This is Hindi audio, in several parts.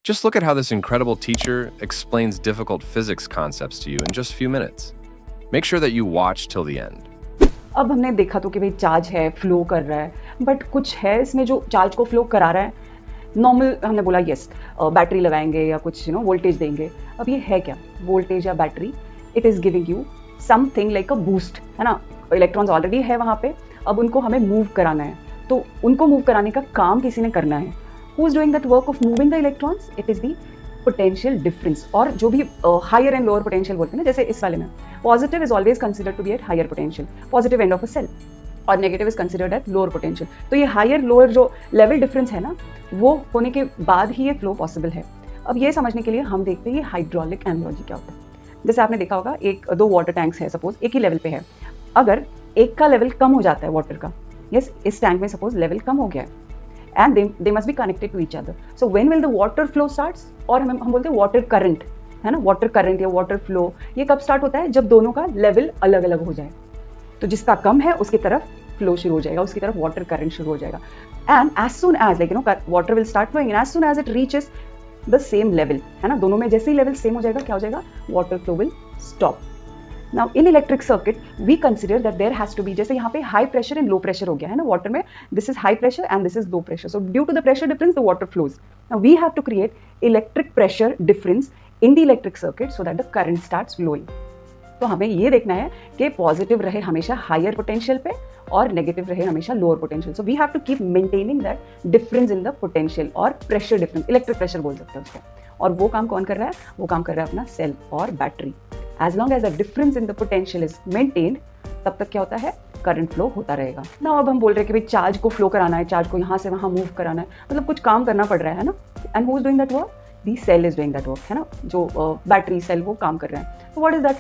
Just look at how this incredible teacher explains difficult physics concepts to you in just a few minutes. Make sure that you watch till the end. अब हमने देखा तो कि भाई चार्ज है, फ्लो कर रहा है, बट कुछ है इसमें जो चार्ज को फ्लो करा रहा है। नॉर्मल हमने बोला यस, बैटरी लगाएंगे या कुछ वोल्टेज देंगे। अब ये है क्या वोल्टेज या battery? It is giving you something like a boost, है ना। इलेक्ट्रॉन्स ऑलरेडी है वहाँ पे, अब उनको हमें मूव कराना है, तो उनको मूव कराने का काम किसी ने करना है। Who is doing that work of moving the electrons? It is the potential difference. और जो भी हायर एंड लोअर पोटेंशियल बोलते हैं ना, जैसे इस वाले में positive is always considered to be at higher potential, positive end of a cell, और negative is considered at lower potential. तो ये हायर लोअर जो लेवल डिफरेंस है ना, वो होने के बाद ही ये फ्लो पॉसिबल है। अब ये समझने के लिए हम देखते हैं ये हाइड्रोलिक एनालॉजी क्या होता है। जैसे आपने देखा होगा, दो वाटर टैंक्स है, सपोज एक ही लेवल पे है। अगर एक का लेवल कम हो जाता है वाटर का, यस, इस टैंक में सपोज लेवल कम हो गया है, and they must be connected to each other. So when will the water flow starts, और हम बोलते हैं वाटर करंट, है ना। वाटर करंट या वाटर फ्लो ये कब स्टार्ट होता है? जब दोनों का लेवल अलग अलग हो जाए। तो जिसका कम है उसकी तरफ फ्लो शुरू हो जाएगा, उसकी तरफ वाटर करंट शुरू हो जाएगा। And as soon as water will start flowing, and as soon as it reaches the same level, है ना, दोनों में जैसे ही लेवल सेम हो जाएगा, क्या हो जाएगा? Water flow will stop. Now in electric circuit we consider that there has to be, जैसे यहाँ पे high pressure and low pressure हो गया है ना वाटर में, this is high pressure and this is low pressure, so due to the pressure difference the water flows. Now we have to create electric pressure difference in the electric circuit so that the current starts flowing. तो हमें ये देखना है कि पॉजिटिव रहे हमेशा हायर पोटेंशियल पे और नेगेटिव रहे हमेशा lower potential. So we have to keep maintaining that difference in the potential और प्रेशर डिफरेंस, इलेक्ट्रिक प्रेशर बोल सकते हैं उसको। और वो काम कौन कर रहा है? वो काम कर रहा है अपना सेल और battery. As long as the difference in the potential is maintained, तब तक क्या होता है? करंट फ्लो होता रहेगा ना। अब हम बोल रहे हैं कि भाई चार्ज को फ्लो कराना है, चार्ज को यहाँ से वहाँ मूव कराना है, मतलब कुछ काम करना पड़ रहा है ना। And who is doing that work? The cell is doing that work, है ना। जो बैटरी सेल वो काम कर रहे हैं। तो what is that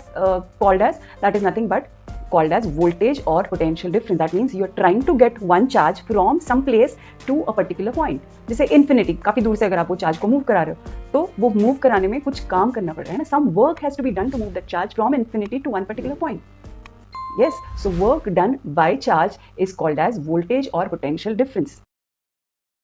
called as? That is nothing but called as voltage or potential difference. That means you are trying to get one charge from some place to a particular point. जैसे infinity, काफी दूर से अगर आप वो चार्ज को मूव करा रहे हो, तो वो मूव कराने में कुछ काम करना पड़ रहा है ना। Some work has to be done to move that charge from infinity to one particular point. Yes, so work done by charge is called as voltage or potential difference.